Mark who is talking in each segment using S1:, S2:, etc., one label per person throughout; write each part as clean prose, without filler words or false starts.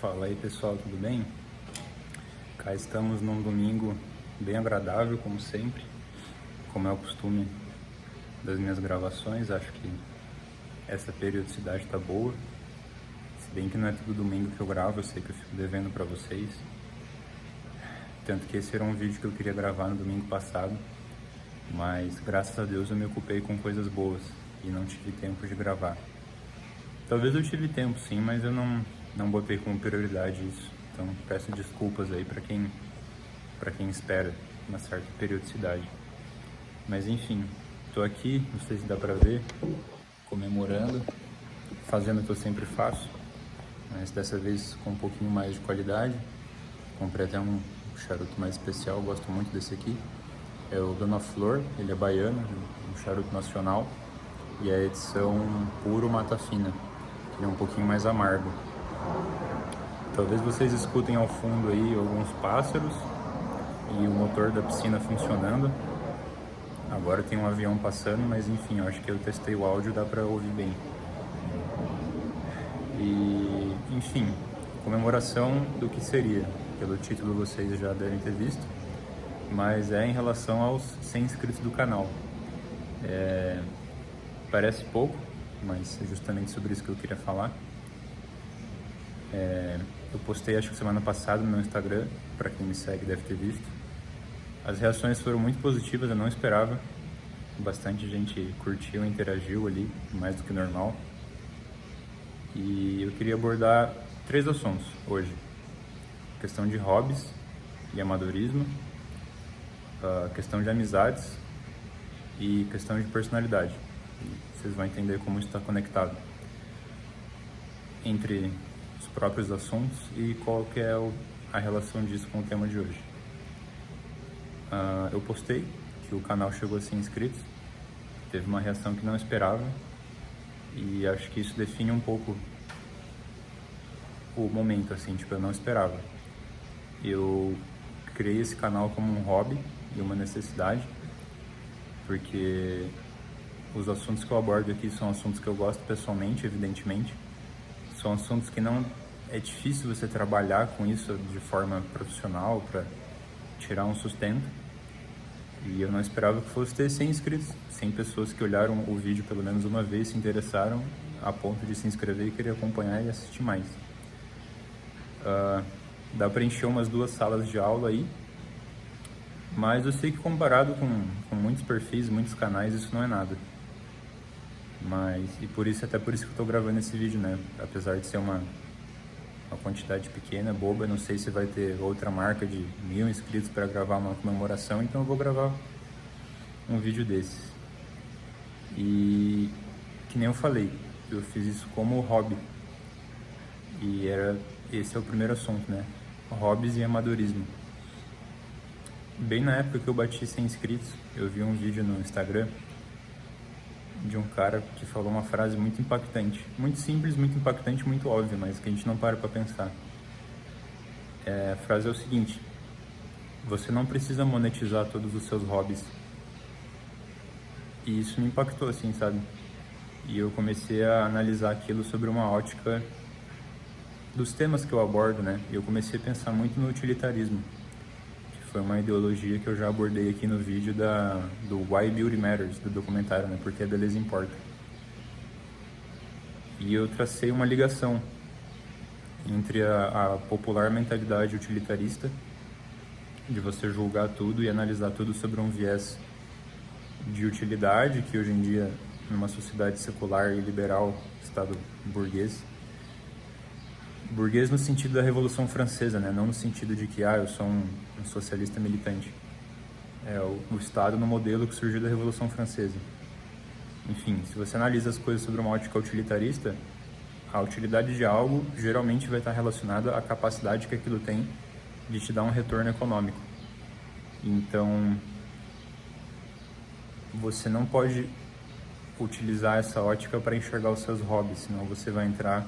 S1: Fala aí pessoal, tudo bem? Cá estamos num domingo bem agradável, como sempre, como é o costume das minhas gravações. Acho que essa periodicidade tá boa, se bem que não é todo domingo que eu gravo, eu sei que eu fico devendo pra vocês. Tanto que esse era um vídeo que eu queria gravar no domingo passado, mas graças a Deus eu me ocupei com coisas boas e não tive tempo de gravar. Talvez eu tive tempo sim, mas eu não botei como prioridade isso. Então peço desculpas aí para quem espera uma certa periodicidade. Mas enfim, tô aqui, não sei se dá pra ver, comemorando, fazendo o que eu sempre faço, mas dessa vez com um pouquinho mais de qualidade. Comprei até um charuto mais especial, gosto muito desse aqui. É o Dona Flor, ele é baiano, um charuto nacional, e é a edição puro Mata Fina, que é um pouquinho mais amargo. Talvez vocês escutem ao fundo aí alguns pássaros e o motor da piscina funcionando. Agora tem um avião passando, mas enfim, eu acho que eu testei o áudio, dá pra ouvir bem. E enfim, comemoração do que seria, pelo título vocês já devem ter visto, mas é em relação aos 100 inscritos do canal. Parece pouco, mas é justamente sobre isso que eu queria falar. Eu postei acho que semana passada no meu Instagram, para quem me segue deve ter visto. As reações foram muito positivas, eu não esperava. Bastante gente curtiu, interagiu ali, mais do que normal. E eu queria abordar 3 assuntos hoje. Questão de hobbies e amadorismo, questão de amizades e questão de personalidade. E vocês vão entender como isso está conectado entre os próprios assuntos e qual que é a relação disso com o tema de hoje. Eu postei que o canal chegou a 100 inscritos, teve uma reação que não esperava e acho que isso define um pouco o momento, assim, tipo, eu não esperava. Eu criei esse canal como um hobby e uma necessidade, porque os assuntos que eu abordo aqui são assuntos que eu gosto pessoalmente, evidentemente. São assuntos que não é difícil você trabalhar com isso de forma profissional para tirar um sustento. E eu não esperava que fosse ter 100 inscritos, 100 pessoas que olharam o vídeo pelo menos uma vez, se interessaram a ponto de se inscrever e querer acompanhar e assistir mais. Dá para encher umas 2 salas de aula aí, mas eu sei que comparado com muitos perfis, muitos canais, isso não é nada. Mas, e por isso, até por isso que eu tô gravando esse vídeo, né? Apesar de ser uma quantidade pequena, boba, não sei se vai ter outra marca de 1000 inscritos para gravar uma comemoração, então eu vou gravar um vídeo desses. E, que nem eu falei, eu fiz isso como hobby. E esse é o primeiro assunto, né? Hobbies e amadorismo. Bem na época que eu bati 100 inscritos, eu vi um vídeo no Instagram de um cara que falou uma frase muito impactante, muito simples, muito impactante, muito óbvia, mas que a gente não para pensar. A frase é o seguinte: você não precisa monetizar todos os seus hobbies. E isso me impactou, assim, sabe? E eu comecei a analisar aquilo sobre uma ótica dos temas que eu abordo, né? E eu comecei a pensar muito no utilitarismo, que foi uma ideologia que eu já abordei aqui no vídeo do Why Beauty Matters, do documentário, né? Porque a beleza importa. E eu tracei uma ligação entre a popular mentalidade utilitarista, de você julgar tudo e analisar tudo sobre um viés de utilidade, que hoje em dia, numa sociedade secular e liberal, estado burguês no sentido da Revolução Francesa, né? Não no sentido de que eu sou um socialista militante. É o Estado no modelo que surgiu da Revolução Francesa. Enfim, se você analisa as coisas sobre uma ótica utilitarista, a utilidade de algo geralmente vai estar relacionada à capacidade que aquilo tem de te dar um retorno econômico. Então, você não pode utilizar essa ótica para enxergar os seus hobbies, senão você vai entrar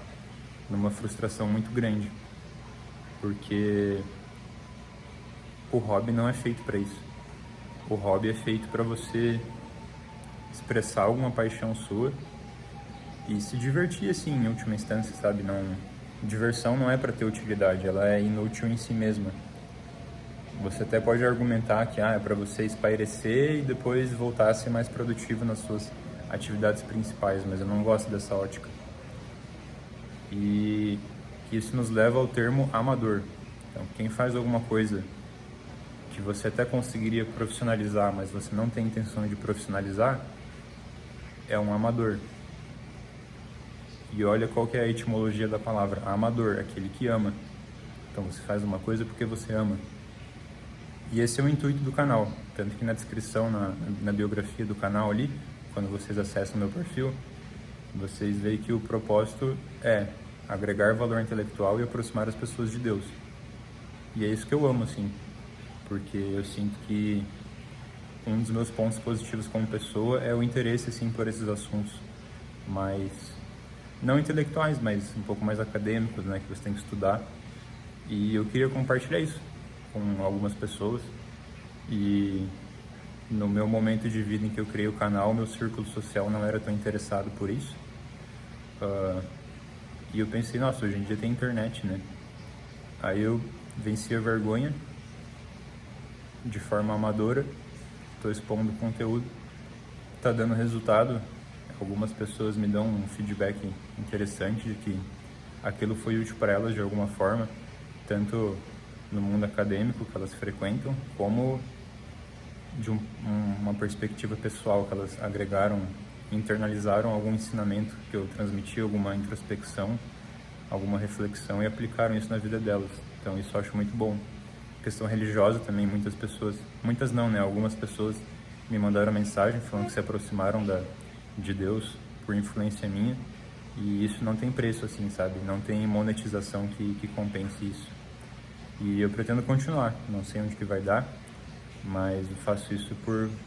S1: numa frustração muito grande, porque o hobby não é feito para isso. O hobby é feito para você expressar alguma paixão sua e se divertir, assim, em última instância, sabe? diversão não é para ter utilidade, ela é inútil em si mesma. Você até pode argumentar que é para você espairecer e depois voltar a ser mais produtivo nas suas atividades principais, mas eu não gosto dessa ótica. E isso nos leva ao termo amador. Então, quem faz alguma coisa que você até conseguiria profissionalizar, mas você não tem intenção de profissionalizar, é um amador. E olha qual que é a etimologia da palavra amador, aquele que ama. Então você faz uma coisa porque você ama. E esse é o intuito do canal, tanto que na descrição, na biografia do canal ali, quando vocês acessam meu perfil, vocês veem que o propósito é agregar valor intelectual e aproximar as pessoas de Deus. E é isso que eu amo, assim, porque eu sinto que um dos meus pontos positivos como pessoa é o interesse, assim, por esses assuntos mais, não intelectuais, mas um pouco mais acadêmicos, né, que você tem que estudar. E eu queria compartilhar isso com algumas pessoas. E no meu momento de vida em que eu criei o canal, meu círculo social não era tão interessado por isso. E eu pensei, nossa, hoje em dia tem internet, né? Aí eu venci a vergonha de forma amadora, estou expondo conteúdo, está dando resultado. Algumas pessoas me dão um feedback interessante de que aquilo foi útil para elas de alguma forma, tanto no mundo acadêmico que elas frequentam, como de uma perspectiva pessoal, que elas agregaram, internalizaram algum ensinamento que eu transmiti, alguma introspecção, alguma reflexão e aplicaram isso na vida delas. Então isso eu acho muito bom. Questão religiosa também, muitas pessoas, muitas não, né? Algumas pessoas me mandaram mensagem falando que se aproximaram de Deus por influência minha, e isso não tem preço, assim, sabe? Não tem monetização que compense isso. E eu pretendo continuar, não sei onde que vai dar, mas eu faço isso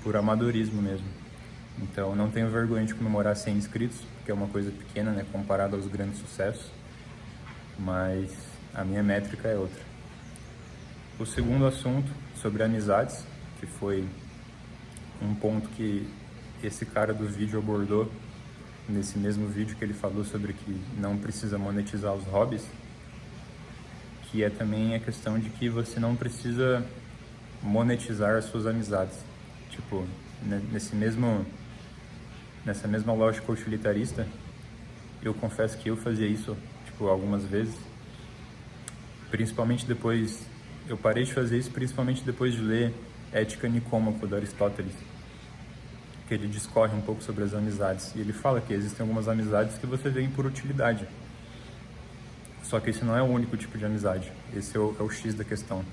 S1: por amadorismo mesmo. Então não tenho vergonha de comemorar 100 inscritos, porque é uma coisa pequena, né, comparado aos grandes sucessos, mas a minha métrica é outra. O segundo assunto, sobre amizades, que foi um ponto que esse cara do vídeo abordou nesse mesmo vídeo, que ele falou sobre que não precisa monetizar os hobbies, que é também a questão de que você não precisa monetizar as suas amizades. Tipo, nessa mesma lógica utilitarista, eu confesso que eu fazia isso, tipo, algumas vezes, principalmente depois, eu parei de fazer isso principalmente depois de ler Ética Nicômaco, do Aristóteles, que ele discorre um pouco sobre as amizades, e ele fala que existem algumas amizades que você vem por utilidade. Só que esse não é o único tipo de amizade, esse é o X da questão.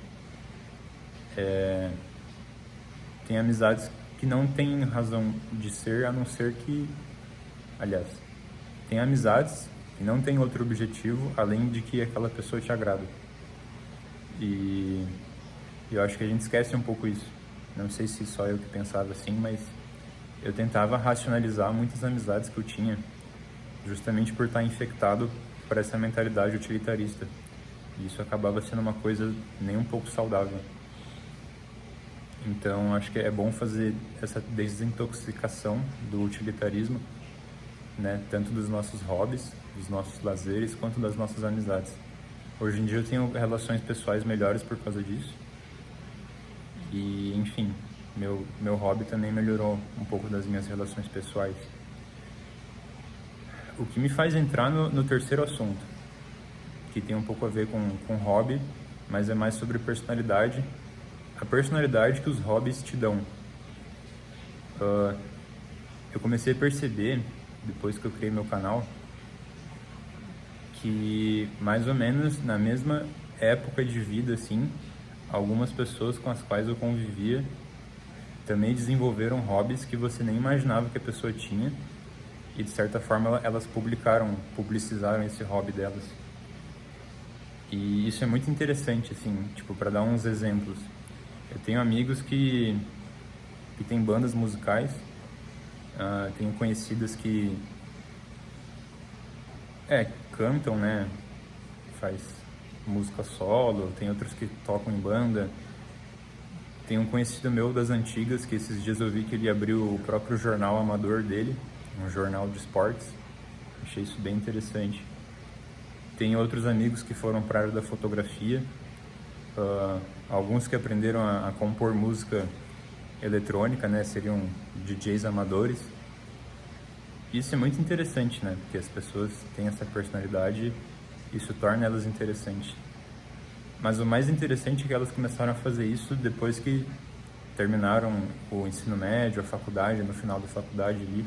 S1: Tem amizades que não têm razão de ser, a não ser que... Aliás, tem amizades que não têm outro objetivo, além de que aquela pessoa te agrada. E eu acho que a gente esquece um pouco isso. Não sei se só eu que pensava assim, mas eu tentava racionalizar muitas amizades que eu tinha, justamente por estar infectado por essa mentalidade utilitarista. E isso acabava sendo uma coisa nem um pouco saudável. Então, acho que é bom fazer essa desintoxicação do utilitarismo, né? Tanto dos nossos hobbies, dos nossos lazeres, quanto das nossas amizades. Hoje em dia eu tenho relações pessoais melhores por causa disso. E, enfim, meu hobby também melhorou um pouco das minhas relações pessoais. O que me faz entrar no terceiro assunto, que tem um pouco a ver com hobby, mas é mais sobre personalidade, a personalidade que os hobbies te dão. Eu comecei a perceber, depois que eu criei meu canal, que mais ou menos na mesma época de vida, assim, algumas pessoas com as quais eu convivia também desenvolveram hobbies que você nem imaginava que a pessoa tinha, e de certa forma elas publicizaram esse hobby delas. E isso é muito interessante, assim, tipo, para dar uns exemplos. Eu tenho amigos que têm bandas musicais, tenho conhecidas que cantam, né, faz música solo, tem outros que tocam em banda. Tem um conhecido meu das antigas que esses dias eu vi que ele abriu o próprio jornal amador dele, um jornal de esportes. Achei isso bem interessante. Tem outros amigos que foram para a área da fotografia, alguns que aprenderam a compor música eletrônica, né? Seriam DJs amadores. Isso é muito interessante, né? Porque as pessoas têm essa personalidade, isso torna elas interessantes. Mas o mais interessante é que elas começaram a fazer isso depois que terminaram o ensino médio, a faculdade, no final da faculdade ali.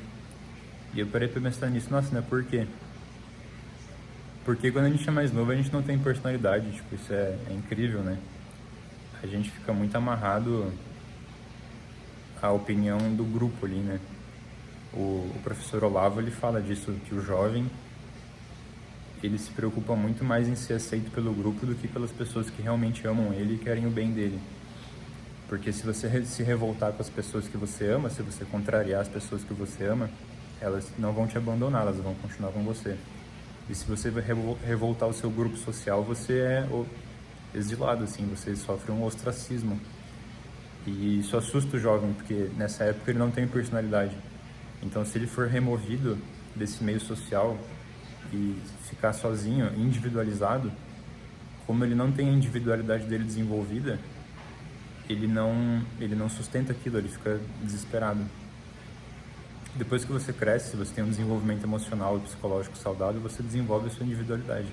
S1: E eu parei pra pensar nisso, nossa, né? Por quê? Porque quando a gente é mais novo, a gente não tem personalidade, tipo, isso é incrível, né? A gente fica muito amarrado à opinião do grupo ali, né? O professor Olavo, ele fala disso, que o jovem, ele se preocupa muito mais em ser aceito pelo grupo do que pelas pessoas que realmente amam ele e querem o bem dele. Porque se você se revoltar com as pessoas que você ama, se você contrariar as pessoas que você ama, elas não vão te abandonar, elas vão continuar com você. E se você revoltar o seu grupo social, você é exilado, assim, você sofre um ostracismo. E isso assusta o jovem, porque nessa época ele não tem personalidade. Então, se ele for removido desse meio social e ficar sozinho, individualizado, como ele não tem a individualidade dele desenvolvida, ele não sustenta aquilo, ele fica desesperado. Depois que você cresce, se você tem um desenvolvimento emocional e psicológico saudável, você desenvolve a sua individualidade.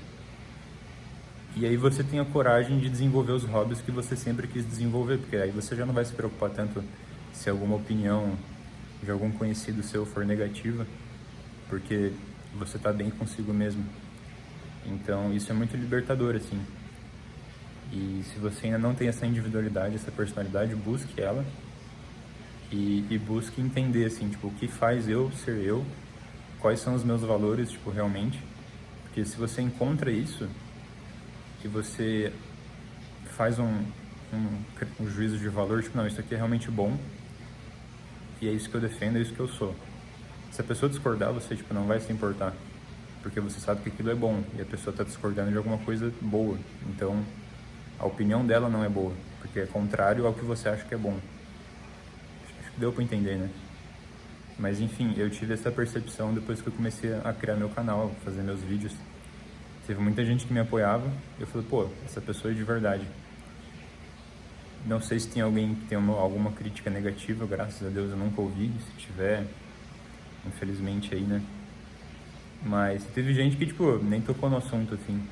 S1: E aí você tem a coragem de desenvolver os hobbies que você sempre quis desenvolver, porque aí você já não vai se preocupar tanto se alguma opinião de algum conhecido seu for negativa, porque você tá bem consigo mesmo. Então isso é muito libertador, assim. E se você ainda não tem essa individualidade, essa personalidade, busque ela e busque entender, assim, tipo, o que faz eu ser eu, quais são os meus valores, tipo, realmente. Porque se você encontra isso e você faz um juízo de valor, tipo, não, isso aqui é realmente bom e é isso que eu defendo, é isso que eu sou. Se a pessoa discordar, você, tipo, não vai se importar, porque você sabe que aquilo é bom e a pessoa está discordando de alguma coisa boa. Então, a opinião dela não é boa, porque é contrário ao que você acha que é bom. Acho que deu para entender, né? Mas enfim, eu tive essa percepção depois que eu comecei a criar meu canal, fazer meus vídeos. Teve muita gente que me apoiava, eu falei, pô, essa pessoa é de verdade. Não sei se tem alguém que tem alguma crítica negativa, graças a Deus eu nunca ouvi, se tiver, infelizmente aí, né? Mas teve gente que, tipo, nem tocou no assunto, assim.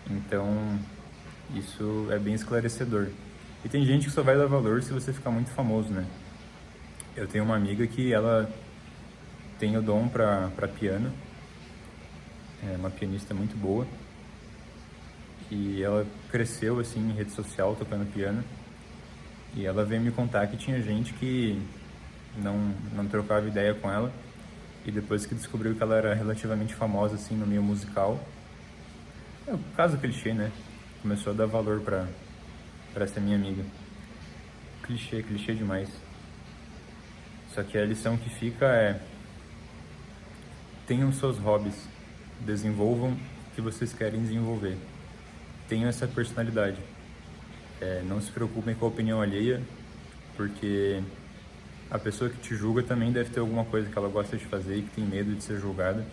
S1: Então, isso é bem esclarecedor. E tem gente que só vai dar valor se você ficar muito famoso, né? Eu tenho uma amiga que ela tem o dom pra piano, é uma pianista muito boa, e ela cresceu, assim, em rede social, tocando piano, e ela veio me contar que tinha gente que não trocava ideia com ela, e depois que descobriu que ela era relativamente famosa, assim, no meio musical, é o caso clichê, né? Começou a dar valor pra essa minha amiga. Clichê demais. Só que a lição que fica é: tenham seus hobbies, desenvolvam o que vocês querem desenvolver. Tenham essa personalidade. Não se preocupem com a opinião alheia, porque a pessoa que te julga também deve ter alguma coisa que ela gosta de fazer e que tem medo de ser julgada.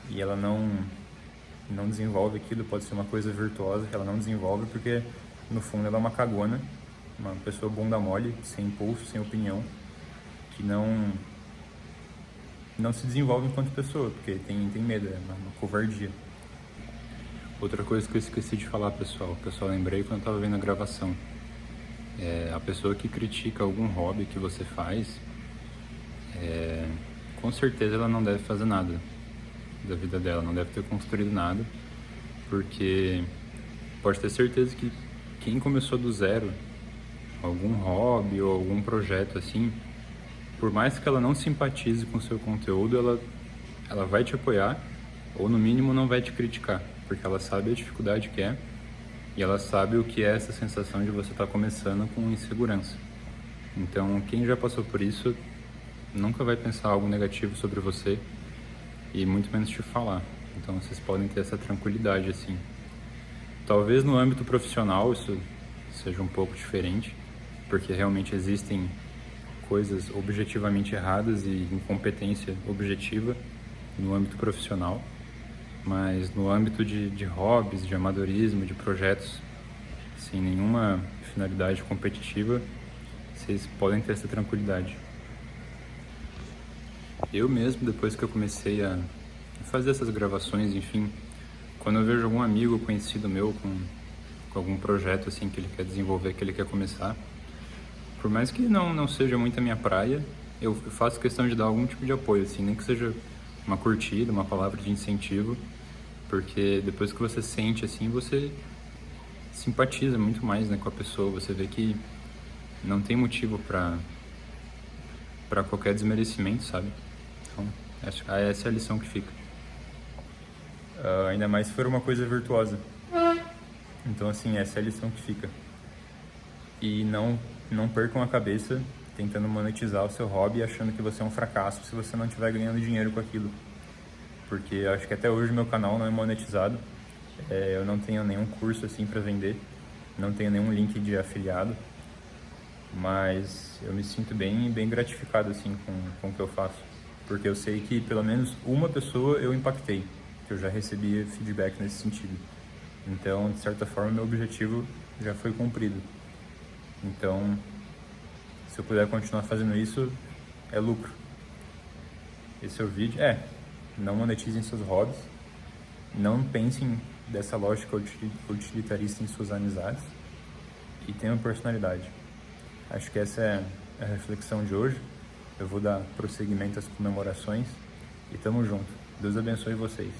S1: E ela não desenvolve aquilo, pode ser uma coisa virtuosa que ela não desenvolve, porque no fundo ela é uma cagona, uma pessoa bunda mole, sem impulso, sem opinião, que não se desenvolve enquanto pessoa, porque tem medo, é uma covardia. Outra coisa que eu esqueci de falar, pessoal, lembrei quando eu tava vendo a gravação. A pessoa que critica algum hobby que você faz, com certeza ela não deve fazer nada da vida dela, não deve ter construído nada, porque pode ter certeza que quem começou do zero, algum hobby ou algum projeto assim, por mais que ela não simpatize com o seu conteúdo, ela vai te apoiar, ou no mínimo não vai te criticar, porque ela sabe a dificuldade que é, e ela sabe o que é essa sensação de você estar começando com insegurança. Então, quem já passou por isso nunca vai pensar algo negativo sobre você, e muito menos te falar. Então, vocês podem ter essa tranquilidade, assim. Talvez no âmbito profissional isso seja um pouco diferente, porque realmente existem coisas objetivamente erradas e incompetência objetiva no âmbito profissional. Mas no âmbito de hobbies, de amadorismo, de projetos, sem nenhuma finalidade competitiva, vocês podem ter essa tranquilidade. Eu mesmo, depois que eu comecei a fazer essas gravações, enfim, quando eu vejo algum amigo conhecido meu com algum projeto assim que ele quer desenvolver, que ele quer começar, por mais que não seja muito a minha praia, eu faço questão de dar algum tipo de apoio, assim, nem que seja uma curtida, uma palavra de incentivo, porque depois que você sente assim, você simpatiza muito mais, né, com a pessoa, você vê que não tem motivo para qualquer desmerecimento, sabe? Então, essa é a lição que fica. Ainda mais se for uma coisa virtuosa. Então, assim, essa é a lição que fica. E não percam a cabeça tentando monetizar o seu hobby achando que você é um fracasso se você não estiver ganhando dinheiro com aquilo. Porque eu acho que até hoje meu canal não é monetizado. Eu não tenho nenhum curso assim para vender, não tenho nenhum link de afiliado, mas eu me sinto bem gratificado assim com o que eu faço, porque eu sei que pelo menos uma pessoa eu impactei, que eu já recebi feedback nesse sentido. Então, de certa forma, meu objetivo já foi cumprido. Então, se eu puder continuar fazendo isso, é lucro. Esse é o vídeo. Não monetizem seus hobbies, não pensem dessa lógica utilitarista em suas amizades e tenham personalidade. Acho que essa é a reflexão de hoje. Eu vou dar prosseguimento às comemorações e tamo junto. Deus abençoe vocês.